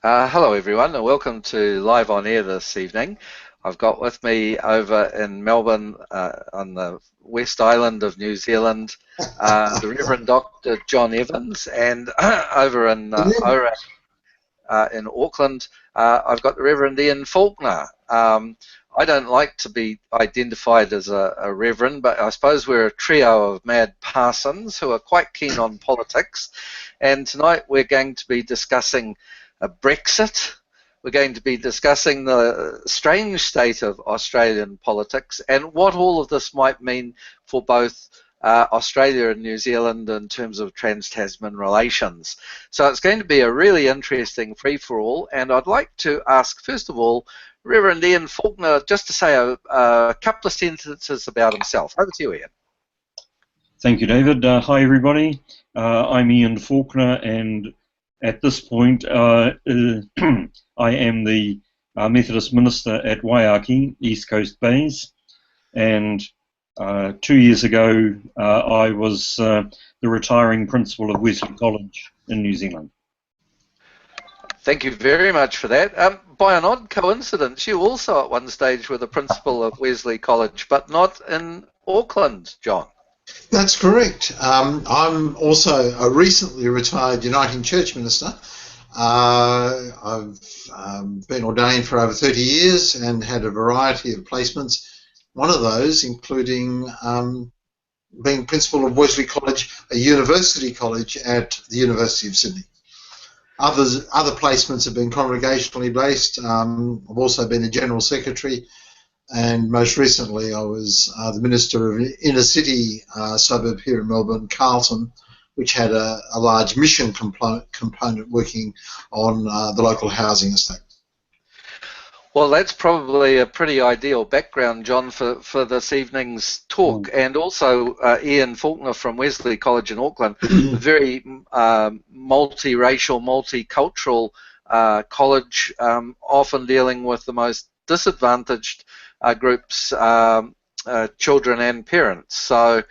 Hello everyone and welcome to Live on Air this evening. I've got with me over in Melbourne on the West Island of New Zealand the Reverend Dr. John Evans, and over in in Auckland I've got the Reverend Ian Faulkner. I don't like to be identified as a reverend, but I suppose we're a trio of mad parsons who are quite keen on politics, and tonight we're going to be discussing Brexit. We're going to be discussing the strange state of Australian politics and what all of this might mean for both Australia and New Zealand in terms of trans-Tasman relations. So it's going to be a really interesting free-for-all, and I'd like to ask, first of all, Reverend Ian Faulkner just to say a couple of sentences about himself. Over to you, Ian. Thank you, David. Hi, everybody. I'm Ian Faulkner, and at this point, I am the Methodist minister at Waiaki, East Coast Bays, and 2 years ago I was the retiring principal of Wesley College in New Zealand. Thank you very much for that. By an odd coincidence, you also at one stage were the principal of Wesley College, but not in Auckland, John. That's correct. I'm also a recently retired Uniting Church minister. I've been ordained for over 30 years and had a variety of placements. One of those including being principal of Wesley College, a university college at the University of Sydney. Other placements have been congregationally based. I've also been a general secretary, and most recently I was the minister of inner city suburb here in Melbourne, Carlton, which had a large mission component working on the local housing estate. Well, that's probably a pretty ideal background, John, for this evening's talk. And also Ian Faulkner from Wesley College in Auckland, a very multiracial, multicultural college, often dealing with the most disadvantaged groups, children and parents. So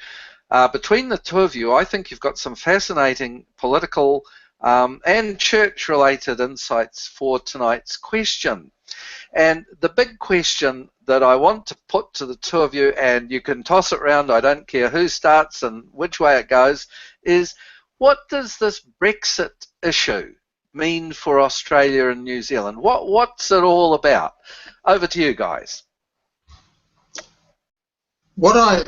between the two of you, I think you've got some fascinating political and church-related insights for tonight's question. And the big question that I want to put to the two of you, and you can toss it around, I don't care who starts and which way it goes, is what does this Brexit issue mean for Australia and New Zealand? What's it all about? Over to you guys. What I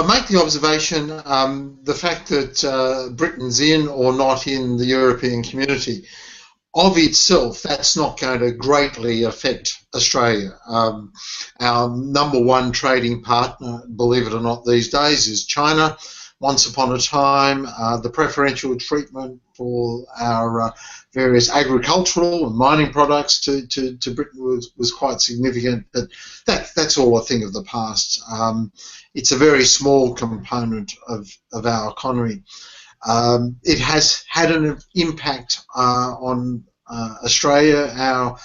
make the observation, the fact that Britain's in or not in the European community, of itself, that's not going to greatly affect Australia. Our number one trading partner, believe it or not these days, is China. Once upon a time, the preferential treatment for our various agricultural and mining products to Britain was quite significant, but that's all a thing of the past. It's a very small component of our economy. It has had an impact on Australia.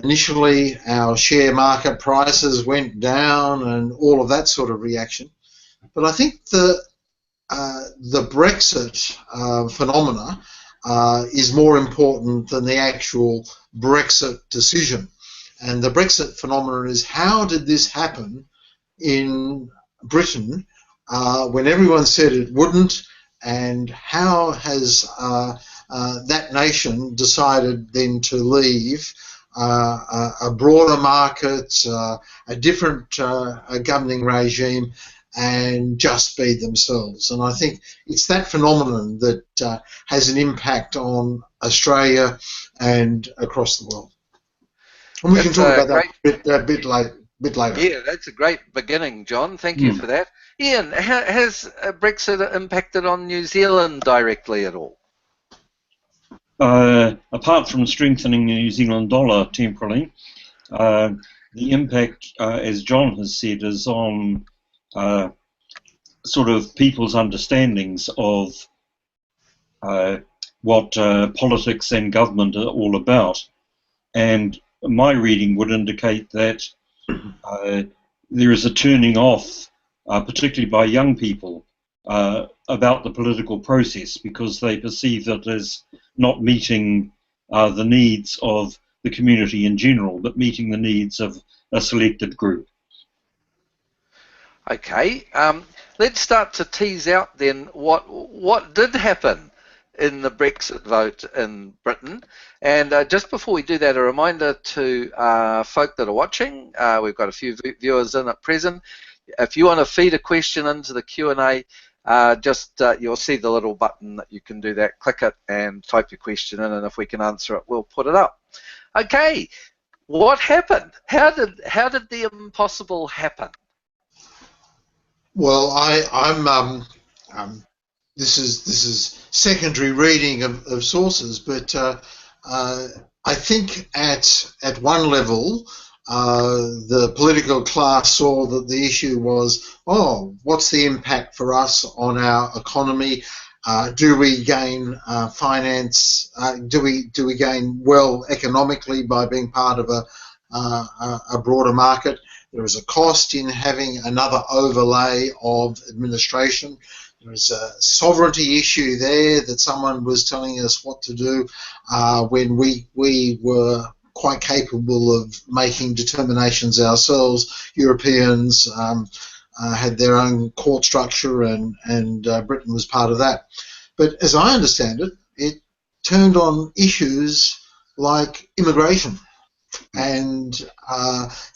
Initially, our share market prices went down and all of that sort of reaction. But I think the Brexit phenomena is more important than the actual Brexit decision. And the Brexit phenomenon is, how did this happen in Britain when everyone said it wouldn't, and how has that nation decided then to leave a broader market, a different governing regime, and just be themselves. And I think it's that phenomenon that has an impact on Australia and across the world. And we can talk about that a bit later. Yeah, that's a great beginning, John. Thank you for that. Ian, has Brexit impacted on New Zealand directly at all? Apart from strengthening the New Zealand dollar temporarily, the impact, as John has said, is on sort of people's understandings of what politics and government are all about. And my reading would indicate that there is a turning off, particularly by young people, about the political process, because they perceive it as not meeting the needs of the community in general, but meeting the needs of a selected group. Okay, let's start to tease out then what did happen in the Brexit vote in Britain. And just before we do that, a reminder to folk that are watching, we've got a few viewers in at present. If you want to feed a question into the Q&A, you'll see the little button that you can do that. Click it and type your question in, and if we can answer it, we'll put it up. Okay, what happened? How did the impossible happen? Well, this is secondary reading of sources, but I think at one level, the political class saw that the issue was, oh, what's the impact for us on our economy? Do we gain finance? Do we gain well economically by being part of a broader market? There is a cost in having another overlay of administration. There is a sovereignty issue there that someone was telling us what to do when we were quite capable of making determinations ourselves. Europeans had their own court structure, and Britain was part of that. But as I understand it, it turned on issues like immigration and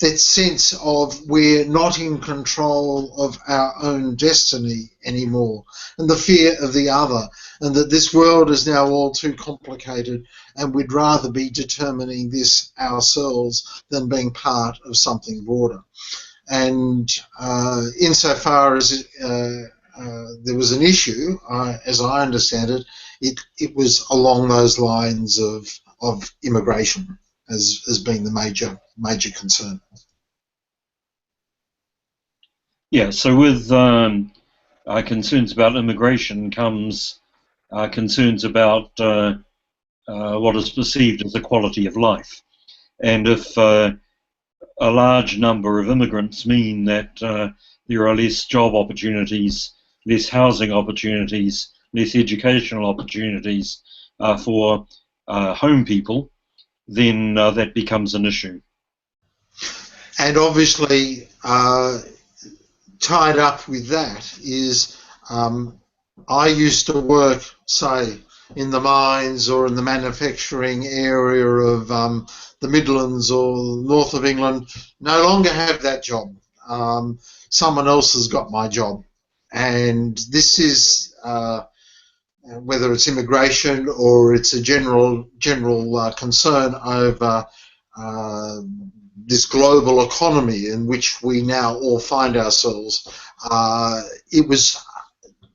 that sense of we're not in control of our own destiny anymore, and the fear of the other, and that this world is now all too complicated and we'd rather be determining this ourselves than being part of something broader. And insofar as there was an issue, as I understand it, it was along those lines of immigration as being the major concern. Yeah, so with concerns about immigration comes concerns about what is perceived as the quality of life. And if a large number of immigrants mean that there are less job opportunities, less housing opportunities, less educational opportunities for home people, then that becomes an issue. And obviously, tied up with that is I used to work, say, in the mines or in the manufacturing area of the Midlands or north of England. No longer have that job. Someone else has got my job. And this is, whether it's immigration or it's a general concern over this global economy in which we now all find ourselves, it was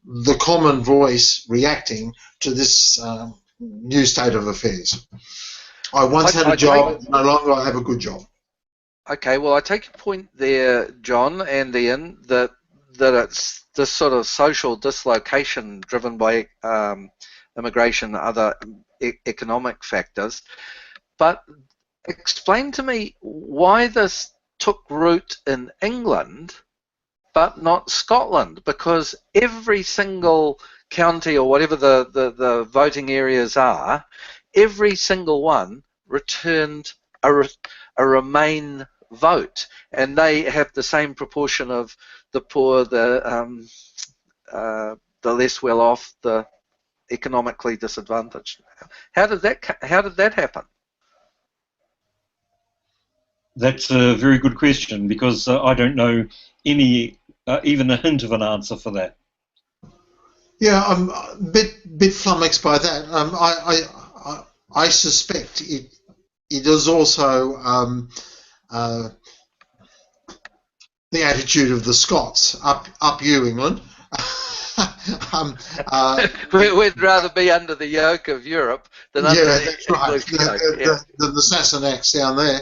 the common voice reacting to this new state of affairs. I once had a job, no longer I have a good job. Okay, well, I take your point there, John and Ian, that it's this sort of social dislocation driven by immigration and other economic factors. But explain to me why this took root in England but not Scotland, because every single county or whatever the voting areas are, every single one returned a Remain vote, and they have the same proportion of the poor, the less well off, the economically disadvantaged. How did that happen? That's a very good question, because I don't know any even a hint of an answer for that. Yeah, I'm a bit flummoxed by that. I suspect it is also the attitude of the Scots up you, England. We'd rather be under the yoke of Europe than under that's right. The Sassenachs down there.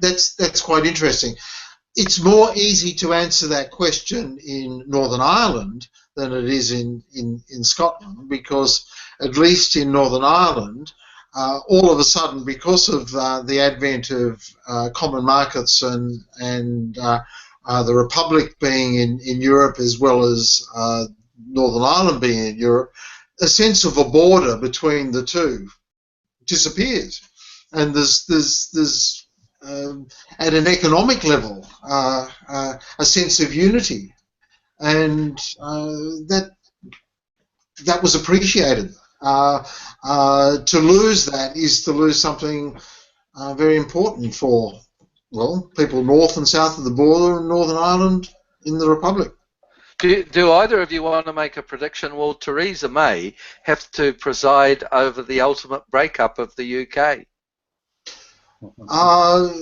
That's quite interesting. It's more easy to answer that question in Northern Ireland than it is in Scotland, because at least in Northern Ireland, all of a sudden, because of the advent of common markets and the Republic being in Europe as well as Northern Ireland being in Europe, a sense of a border between the two disappears, and there's at an economic level a sense of unity, and that was appreciated. To lose that is to lose something very important for, well, people north and south of the border in Northern Ireland in the Republic. Do either of you want to make a prediction? Will Theresa May have to preside over the ultimate breakup of the UK? Well,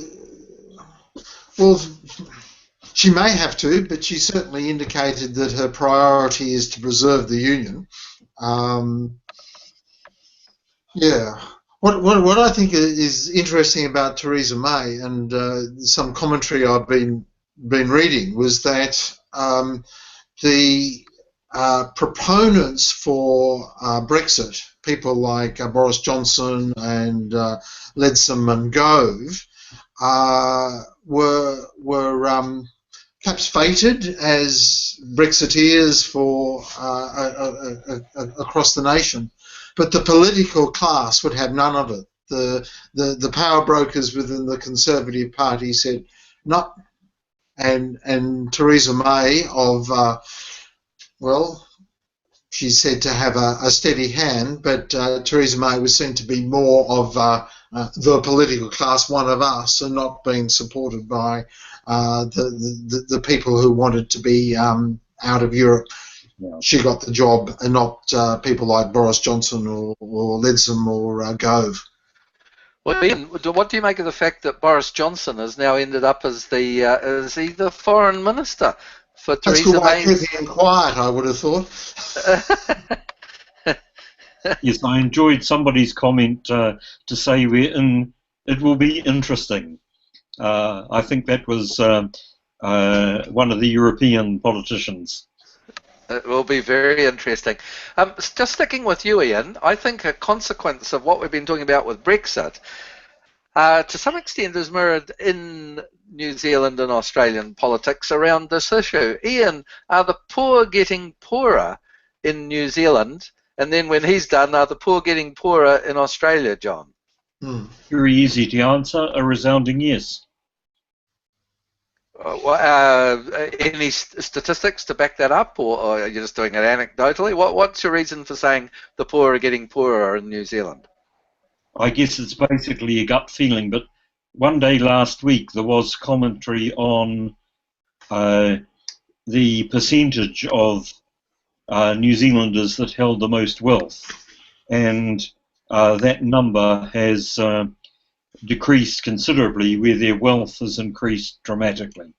she may have to, but she certainly indicated that her priority is to preserve the Union. Yeah. What I think is interesting about Theresa May, and some commentary I've been reading, was that the proponents for Brexit, people like Boris Johnson and Leadsom and Gove, were perhaps fated as Brexiteers for across the nation, but the political class would have none of it. The power brokers within the Conservative Party said no, and Theresa May well, she's said to have a steady hand, but Theresa May was seen to be more of the political class, one of us, and not being supported by the people who wanted to be out of Europe. Yeah. She got the job, and not people like Boris Johnson or Leadsom or Gove. Well, Ian, what do you make of the fact that Boris Johnson has now ended up as is he the foreign minister for Theresa May? That's keeping him quiet, I would have thought. Yes, I enjoyed somebody's comment to say it will be interesting. I think that was one of the European politicians. It will be very interesting. Just sticking with you, Ian, I think a consequence of what we've been talking about with Brexit, to some extent, is mirrored in New Zealand and Australian politics around this issue. Ian, are the poor getting poorer in New Zealand? And then when he's done, are the poor getting poorer in Australia, John? Very easy to answer, a resounding yes. Any statistics to back that up, or are you just doing it anecdotally? What's your reason for saying the poor are getting poorer in New Zealand? I guess it's basically a gut feeling, but one day last week there was commentary on the percentage of New Zealanders that held the most wealth, and that number has decreased considerably where their wealth has increased dramatically.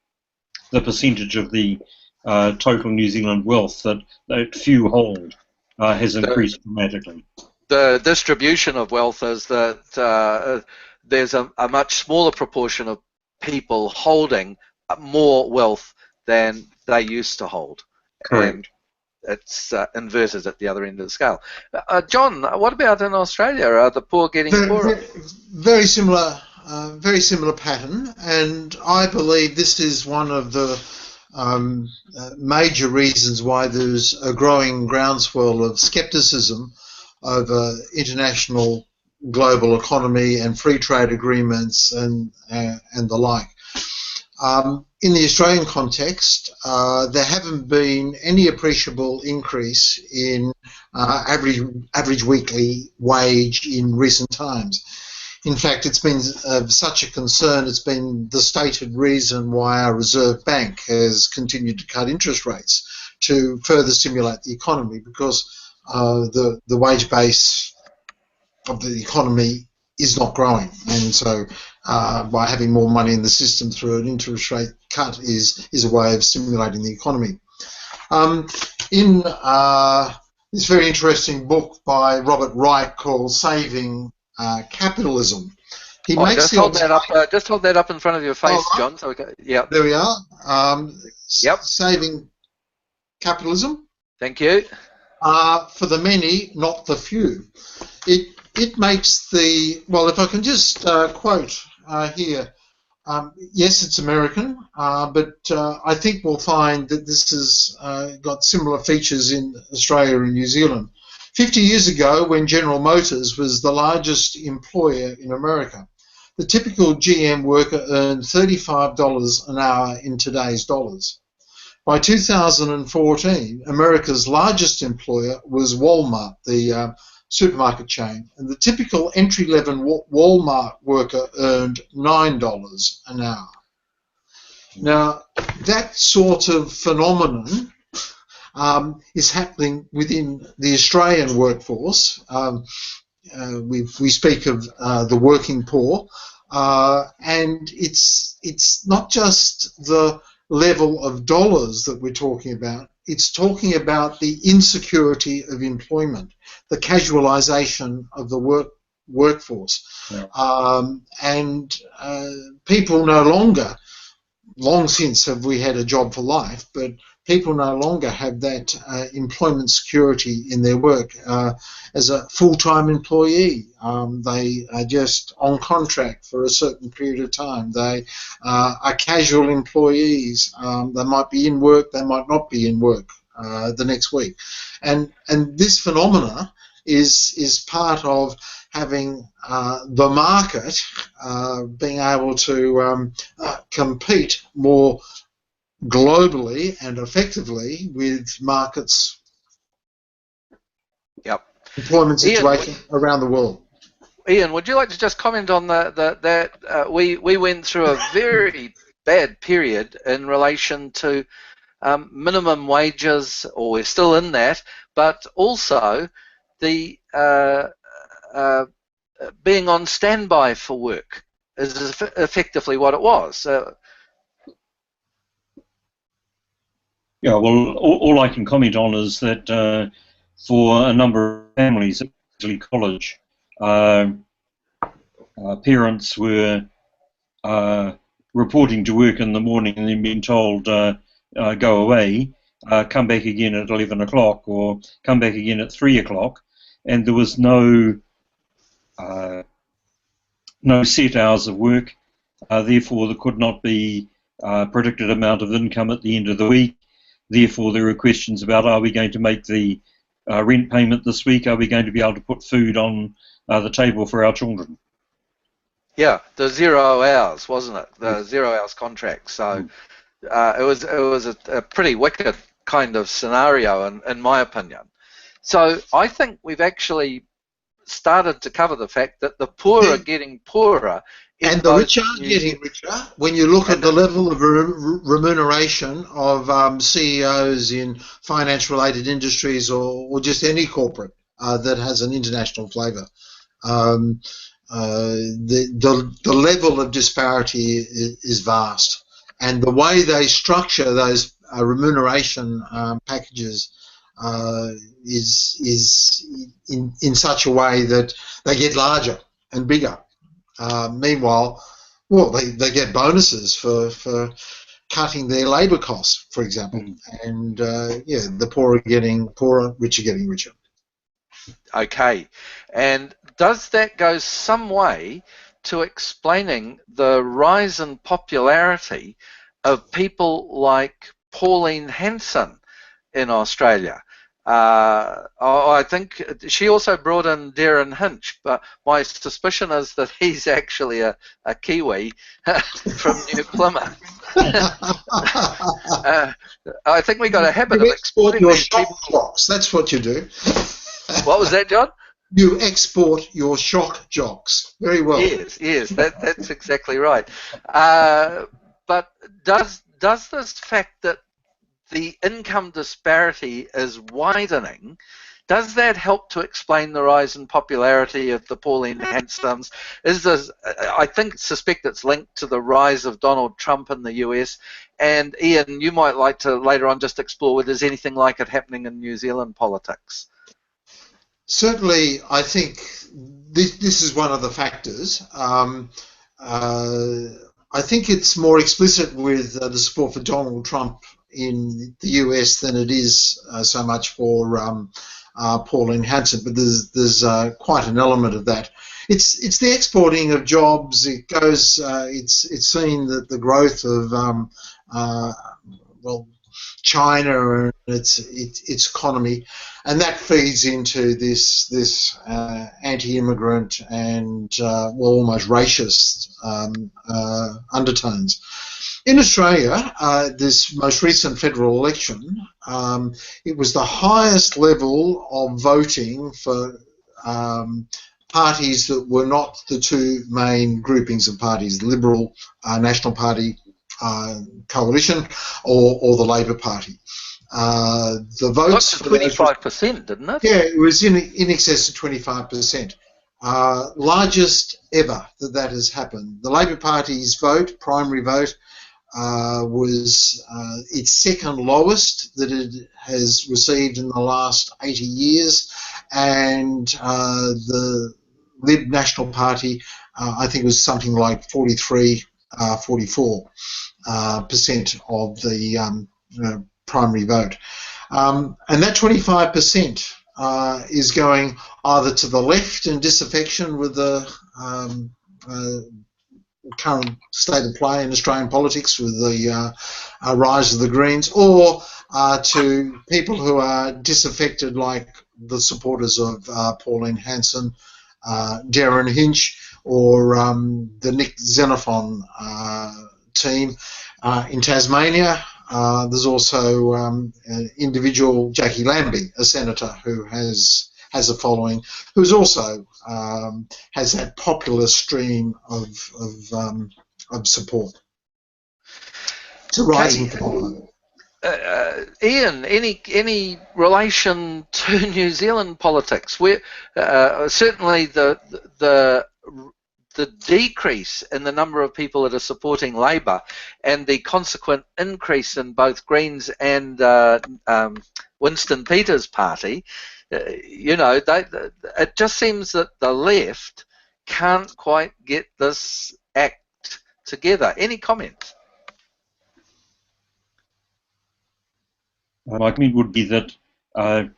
The percentage of the total New Zealand wealth that few hold has increased dramatically. The distribution of wealth is that there's a much smaller proportion of people holding more wealth than they used to hold. Correct. And it's inverted at the other end of the scale. John, what about in Australia? Are the poor getting poorer? Very similar pattern, and I believe this is one of the major reasons why there's a growing groundswell of scepticism over international global economy and free trade agreements and the like. In the Australian context, there haven't been any appreciable increase in average weekly wage in recent times. In fact, it's been such a concern, it's been the stated reason why our Reserve Bank has continued to cut interest rates to further stimulate the economy, because the wage base of the economy is not growing, and so by having more money in the system through an interest rate cut is a way of stimulating the economy. In this very interesting book by Robert Wright called Saving Capitalism, he makes just hold that up. Just hold that up in front of your face, right, John. So yeah, there we are. Yep. Saving Capitalism. Thank you. For the many, not the few. It makes well, if I can just quote here, yes, it's American, but I think we'll find that this has got similar features in Australia and New Zealand. 50 years ago, when General Motors was the largest employer in America, the typical GM worker earned $35 an hour in today's dollars. By 2014, America's largest employer was Walmart, the supermarket chain, and the typical entry-level Walmart worker earned $9 an hour. Now, that sort of phenomenon is happening within the Australian workforce. We speak of the working poor, and it's not just the level of dollars that we're talking about. It's talking about the insecurity of employment, the casualisation of the workforce, and people no longer. Long since have we had a job for life, but people no longer have that employment security in their work. As a full-time employee, they are just on contract for a certain period of time. They are casual employees. They might be in work, they might not be in work the next week. And this phenomena is part of having the market being able to compete more globally and effectively with markets, employment situation around the world. Ian, would you like to just comment on that we went through a very bad period in relation to minimum wages, or we're still in that, but also the being on standby for work is effectively what it was. Yeah, well, all I can comment on is that for a number of families, particularly college, parents were reporting to work in the morning and then being told, go away, come back again at 11 o'clock or come back again at 3 o'clock, and there was no set hours of work, therefore there could not be predicted amount of income at the end of the week. Therefore there were questions about, are we going to make the rent payment this week? Are we going to be able to put food on the table for our children? Yeah, the 0 hours, wasn't it? The 0 hours contract. So it was a pretty wicked kind of scenario, in my opinion. So I think we've actually started to cover the fact that the poor are getting poorer. And the rich are getting richer. When you look at the level of remuneration of CEOs in finance-related industries or just any corporate that has an international flavour, the level of disparity is vast. And the way they structure those remuneration packages is in such a way that they get larger and bigger. Meanwhile, well, they get bonuses for cutting their labour costs, for example, and yeah, the poor are getting poorer, rich are getting richer. Okay, and does that go some way to explaining the rise in popularity of people like Pauline Hanson in Australia? I think she also brought in Derryn Hinch, but my suspicion is that he's actually a Kiwi from New Plymouth. I think we got a habit of exporting your these shock people. jocks. That's what you do. What was that, John? You export your shock jocks. Very well. Yes, that's exactly right. But does this fact that the income disparity is widening, does that help to explain the rise in popularity of the Pauline Hansons? I suspect it's linked to the rise of Donald Trump in the US. And Ian, you might like to later on just explore whether there's anything like it happening in New Zealand politics. Certainly, I think this is one of the factors. I think it's more explicit with the support for Donald Trump in the US than it is so much for Pauline Hanson, but there's quite an element of that. It's the exporting of jobs. It goes. It's seen that the growth of China and its economy, and that feeds into this anti-immigrant and almost racist undertones. In Australia, this most recent federal election, it was the highest level of voting for parties that were not the two main groupings of parties, the Liberal National Party coalition or the Labor Party. The votes got to 25%, didn't it? Yeah, it was in excess of 25%. Largest ever that has happened. The Labor Party's vote, primary vote, was its second lowest that it has received in the last 80 years, and the Lib National Party, I think, was something like 43, 44% of the primary vote. And that 25% is going either to the left in disaffection with the current state of play in Australian politics with the rise of the Greens, or to people who are disaffected, like the supporters of Pauline, Hanson, Derryn Hinch, or the Nick Xenophon team in Tasmania. There's also an individual, Jackie Lambie, a senator who has a following, who's also has that populist stream of support. It's a rising phenomenon. Ian, any relation to New Zealand politics? Where certainly the decrease in the number of people that are supporting Labor and the consequent increase in both Greens and Winston Peters' party, it just seems that the left can't quite get this act together. Any comments? My comment would be that I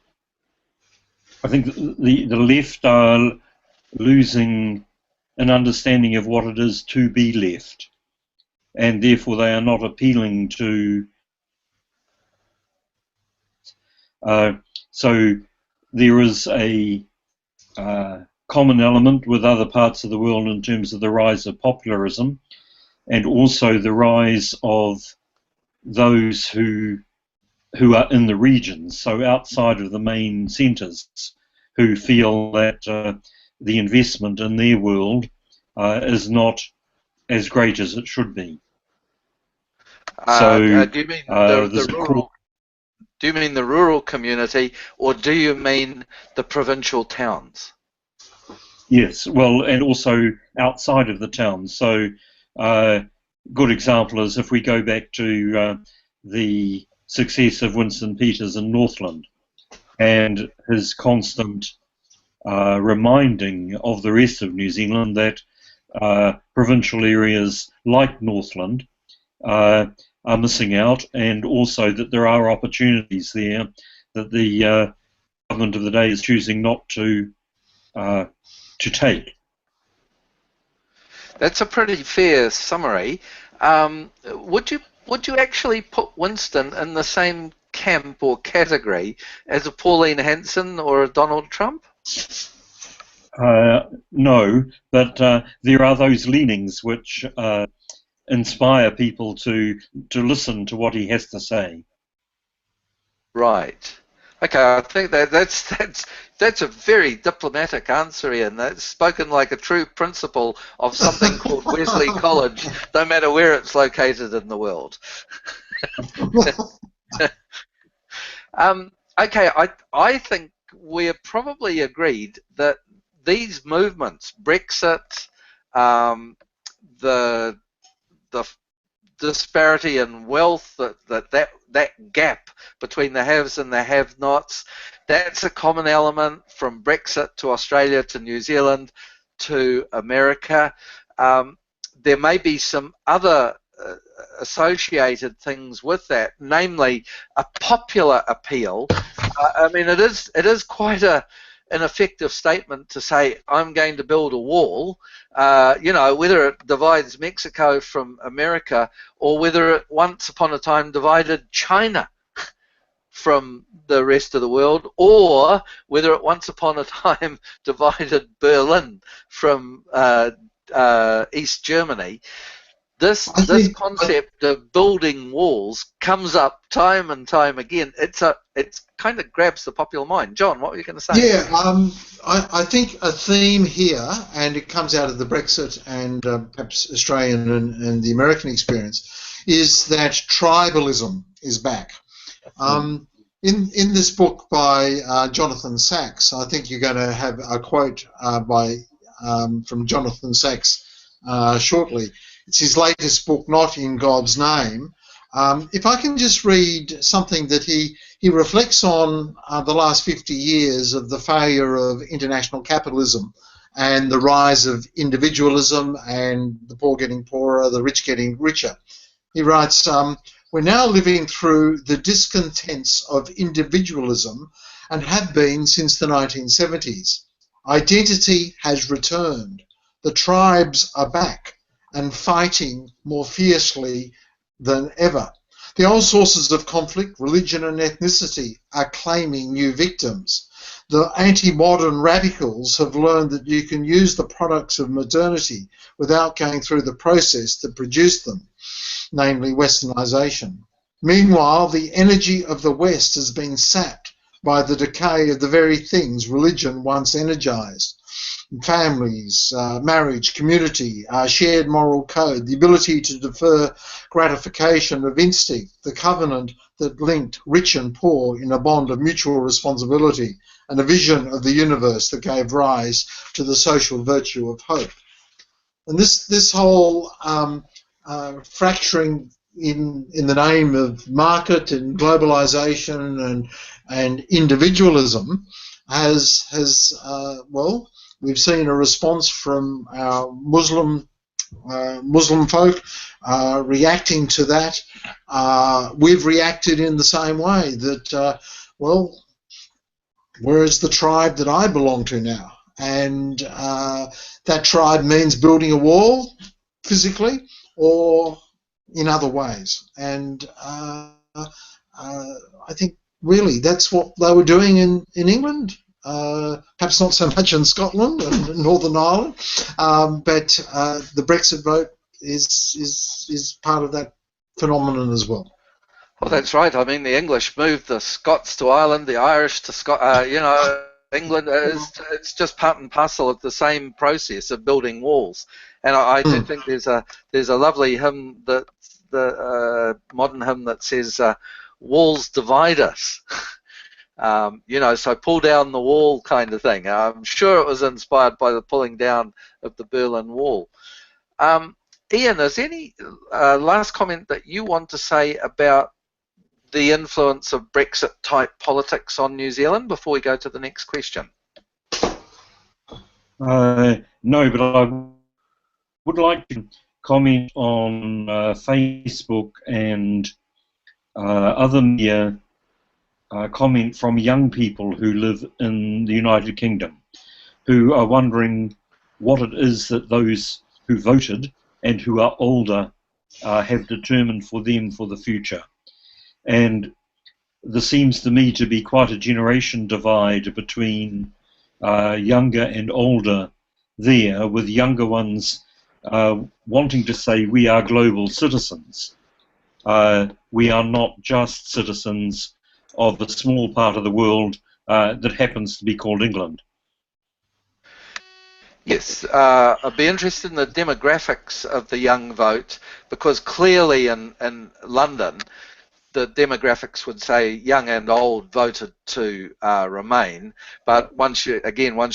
think the left are losing an understanding of what it is to be left, and therefore they are not appealing to. So there is a common element with other parts of the world in terms of the rise of populism, and also the rise of those who are in the regions, so outside of the main centres, who feel that the investment in their world is not as great as it should be. So, do you mean the rural? Do you mean the rural community, or do you mean the provincial towns? Yes, well, and also outside of the towns. So, good example is if we go back to the success of Winston Peters in Northland and his constant reminding of the rest of New Zealand that provincial areas like Northland are missing out, and also that there are opportunities there that the government of the day is choosing not to take. That's a pretty fair summary. Would you actually put Winston in the same camp or category as a Pauline Hanson or a Donald Trump? No, but there are those leanings which inspire people to listen to what he has to say. Right. Okay, I think that's a very diplomatic answer, Ian. That's spoken like a true principal of something called Wesley College, no matter where it's located in the world. Okay, I think we're probably agreed that these movements, Brexit, the disparity in wealth, that gap between the haves and the have-nots, that's a common element from Brexit to Australia to New Zealand to America. There may be some other associated things with that, namely a popular appeal. I mean, it is quite a an effective statement to say, I'm going to build a wall, you know, whether it divides Mexico from America or whether it once upon a time divided China from the rest of the world, or whether it once upon a time divided Berlin from East Germany. This concept of building walls comes up time and time again. It's kind of grabs the popular mind. John, what were you going to say? Yeah, I think a theme here, and it comes out of the Brexit and perhaps Australian and the American experience, is that tribalism is back. In this book by Jonathan Sacks, I think you're going to have a quote from Jonathan Sacks shortly. It's his latest book, Not in God's Name. If I can just read something that he reflects on the last 50 years of the failure of international capitalism and the rise of individualism and the poor getting poorer, the rich getting richer. He writes, we're now living through the discontents of individualism and have been since the 1970s. Identity has returned. The tribes are back and fighting more fiercely than ever. The old sources of conflict, religion and ethnicity, are claiming new victims. The anti-modern radicals have learned that you can use the products of modernity without going through the process that produced them, namely westernization. Meanwhile, the energy of the West has been sapped by the decay of the very things religion once energized. Families, marriage, community, shared moral code, the ability to defer gratification of instinct, the covenant that linked rich and poor in a bond of mutual responsibility, and a vision of the universe that gave rise to the social virtue of hope. And this whole fracturing in the name of market and globalization and individualism has well, we've seen a response from our Muslim folk reacting to that. We've reacted in the same way that, well, where is the tribe that I belong to now? And that tribe means building a wall physically or in other ways. And I think really that's what they were doing in England. Perhaps not so much in Scotland and Northern Ireland, but the Brexit vote is part of that phenomenon as well. Well, that's right. I mean, the English moved the Scots to Ireland, the Irish to Scotland. You know, England it's just part and parcel of the same process of building walls. And I do think there's a lovely hymn, that the modern hymn, that says, "Walls divide us." You know, so pull down the wall kind of thing. I'm sure it was inspired by the pulling down of the Berlin Wall. Ian, is there any last comment that you want to say about the influence of Brexit-type politics on New Zealand before we go to the next question? No, but I would like to comment on Facebook and other media comment from young people who live in the United Kingdom, who are wondering what it is that those who voted and who are older have determined for them for the future. And there seems to me to be quite a generation divide between younger and older there, with younger ones wanting to say we are global citizens. We are not just citizens of a small part of the world that happens to be called England. Yes, I'd be interested in the demographics of the young vote, because clearly in London, the demographics would say young and old voted to remain. But once you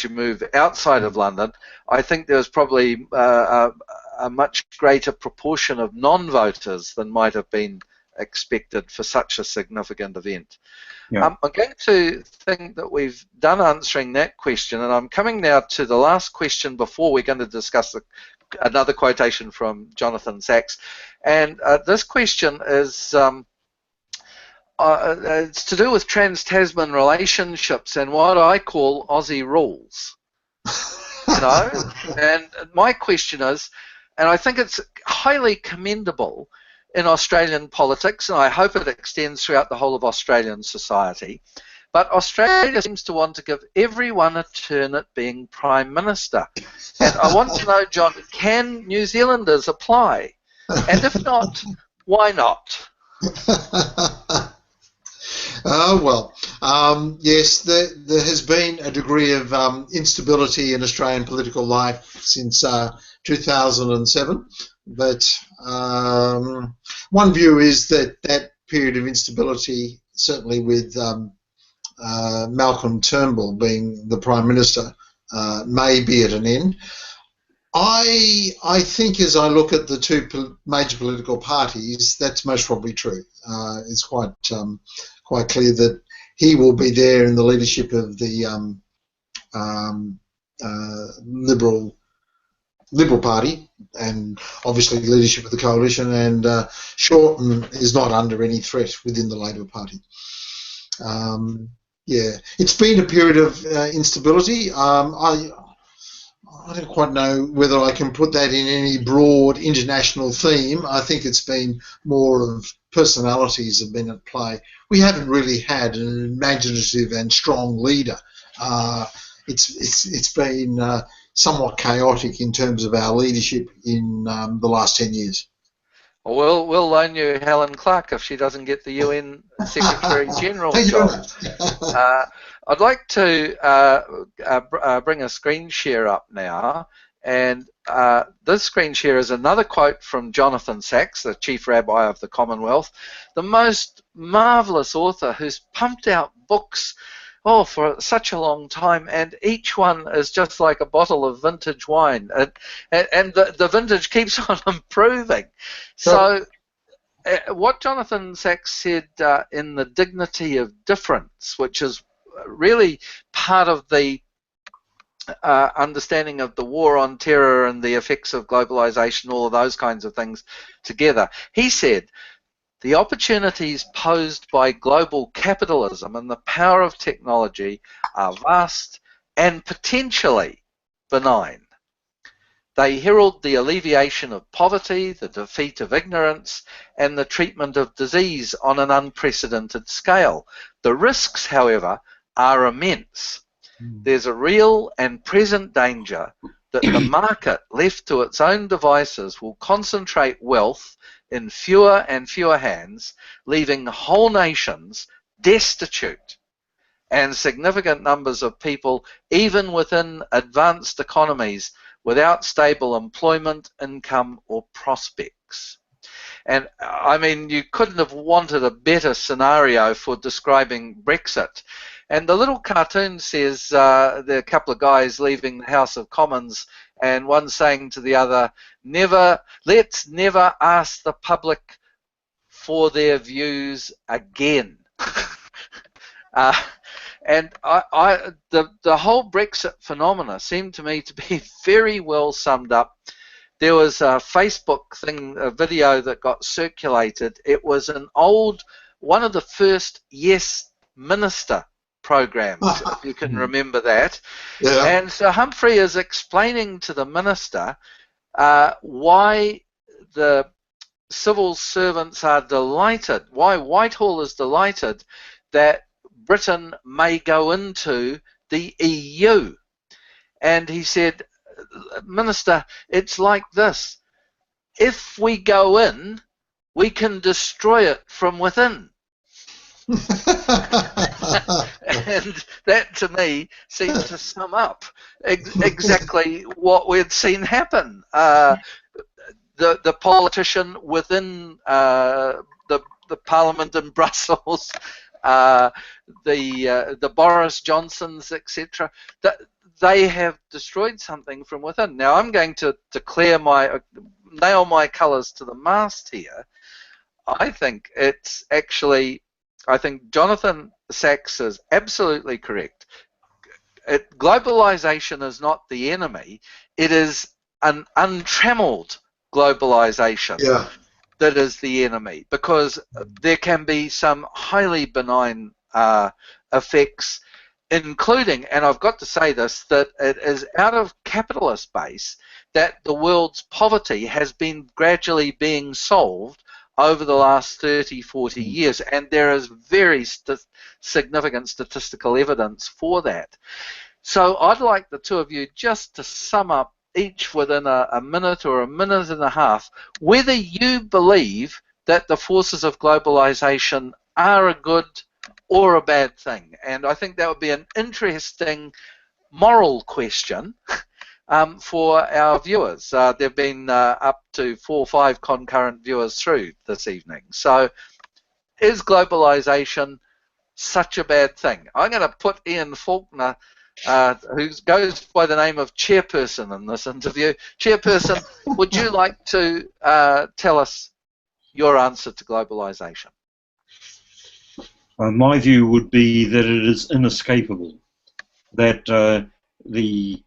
move outside of London, I think there's probably a much greater proportion of non-voters than might have been expected for such a significant event. Yeah. I'm going to think that we've done answering that question, and I'm coming now to the last question before we're going to discuss another quotation from Jonathan Sacks. And this question is, it's to do with trans-Tasman relationships and what I call Aussie rules. You know, and my question is, and I think it's highly commendable in Australian politics, and I hope it extends throughout the whole of Australian society, but Australia seems to want to give everyone a turn at being Prime Minister. And I want to know, John, can New Zealanders apply? And if not, why not? Yes, there has been a degree of instability in Australian political life since 2007, but one view is that that period of instability, certainly with Malcolm Turnbull being the Prime Minister, may be at an end. I think as I look at the two major political parties, that's most probably true. It's quite clear that he will be there in the leadership of the Liberal Party, and obviously leadership of the coalition, and Shorten is not under any threat within the Labor Party. Yeah, it's been a period of instability. I don't quite know whether I can put that in any broad international theme. I think it's been more of personalities have been at play. We haven't really had an imaginative and strong leader. It's been somewhat chaotic in terms of our leadership in the last 10 years. Well, we'll loan you Helen Clark if she doesn't get the UN Secretary General job. I'd like to bring a screen share up now, and this screen share is another quote from Jonathan Sacks, the Chief Rabbi of the Commonwealth, the most marvellous author who's pumped out books for such a long time, and each one is just like a bottle of vintage wine, and the vintage keeps on improving. So what Jonathan Sacks said in The Dignity of Difference, which is really part of the understanding of the war on terror and the effects of globalization, all of those kinds of things together. He said, the opportunities posed by global capitalism and the power of technology are vast and potentially benign. They herald the alleviation of poverty, the defeat of ignorance, and the treatment of disease on an unprecedented scale. The risks, however, are immense. There's a real and present danger that the market, left to its own devices, will concentrate wealth in fewer and fewer hands, leaving whole nations destitute and significant numbers of people, even within advanced economies, without stable employment, income, or prospects. And I mean, you couldn't have wanted a better scenario for describing Brexit. And the little cartoon says there are a couple of guys leaving the House of Commons, and one saying to the other, let's never ask the public for their views again. And the whole Brexit phenomena seemed to me to be very well summed up. There was a Facebook thing, a video that got circulated. It was one of the first Yes Minister programs, if you can remember that. Yeah. And so Humphrey is explaining to the minister why the civil servants are delighted, why Whitehall is delighted that Britain may go into the EU. And he said, Minister, it's like this. If we go in, we can destroy it from within. And that, to me, seems to sum up exactly what we'd seen happen. The politician within the Parliament in Brussels, the Boris Johnsons, etc., they have destroyed something from within. Now, I'm going to nail my colours to the mast here. I think Jonathan Sacks is absolutely correct. Globalization is not the enemy. It is an untrammeled globalization. Yeah. that is the enemy, because there can be some highly benign effects, including, and I've got to say this, that it is out of capitalist base that the world's poverty has been gradually being solved over the last 30, 40 years, and there is very significant statistical evidence for that. So I'd like the two of you just to sum up, each within a minute or a minute and a half, whether you believe that the forces of globalization are a good or a bad thing. And I think that would be an interesting moral question for our viewers. There have been up to 4 or 5 concurrent viewers through this evening. So is globalization such a bad thing? I'm going to put Ian Faulkner, who goes by the name of Chairperson in this interview. Chairperson, would you like to tell us your answer to globalization? My view would be that it is inescapable, that the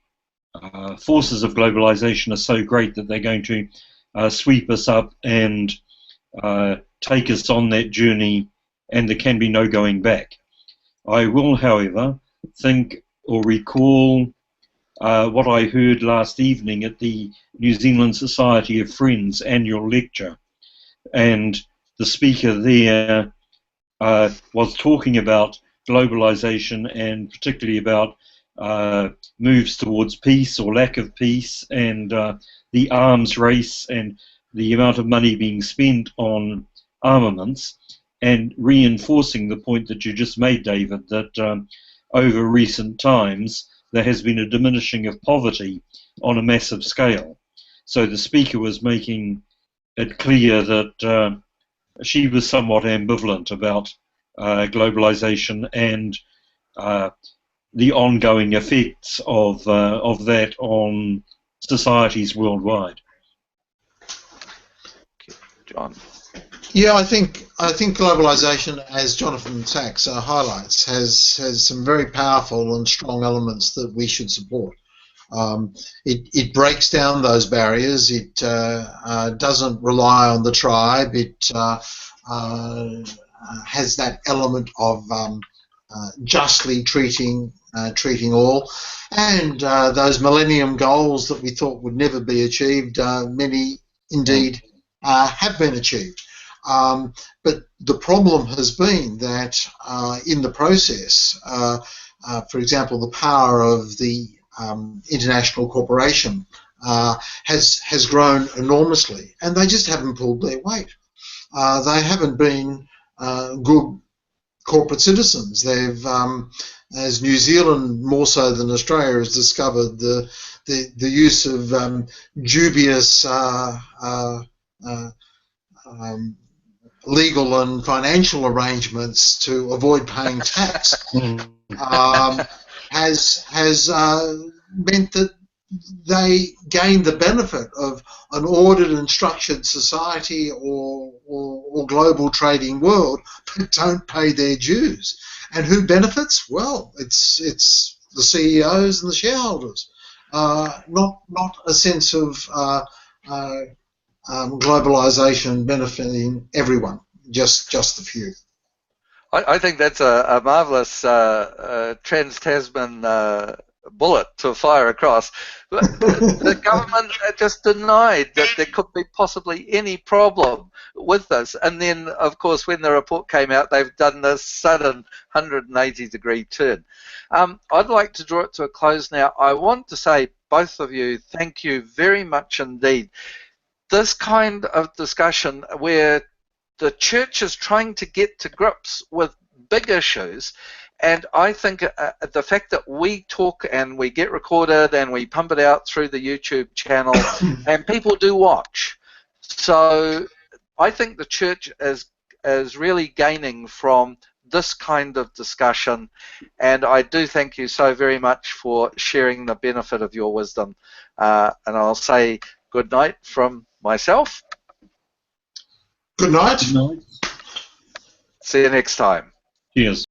forces of globalization are so great that they're going to sweep us up and take us on that journey, and there can be no going back. I will, however, think or recall what I heard last evening at the New Zealand Society of Friends annual lecture, and the speaker there was talking about globalization, and particularly about moves towards peace or lack of peace, and the arms race and the amount of money being spent on armaments, and reinforcing the point that you just made, David, that over recent times there has been a diminishing of poverty on a massive scale. So the speaker was making it clear that she was somewhat ambivalent about globalization and the ongoing effects of that on societies worldwide. John. Yeah, I think globalization, as Jonathan Sachs highlights, has some very powerful and strong elements that we should support. It breaks down those barriers. It doesn't rely on the tribe. It has that element of justly treating all, and those Millennium Goals that we thought would never be achieved, many indeed have been achieved. But the problem has been that in the process, for example, the power of the international corporation has grown enormously, and they just haven't pulled their weight. They haven't been good corporate citizens. They've, as New Zealand more so than Australia, has discovered the use of dubious legal and financial arrangements to avoid paying tax, has meant that they gain the benefit of an ordered and structured society or global trading world, but don't pay their dues. And who benefits? Well, it's the CEOs and the shareholders, not a sense of globalization benefiting everyone, just the few. I think that's a marvellous trans-Tasman bullet to fire across. But the government just denied that there could be possibly any problem with this. And then, of course, when the report came out, they've done this sudden 180-degree turn. I'd like to draw it to a close now. I want to say, both of you, thank you very much indeed. This kind of discussion where the church is trying to get to grips with big issues, and I think the fact that we talk and we get recorded and we pump it out through the YouTube channel and people do watch. So I think the church is really gaining from this kind of discussion, and I do thank you so very much for sharing the benefit of your wisdom. And I'll say good night from myself. Good night. Good night. See you next time. Cheers.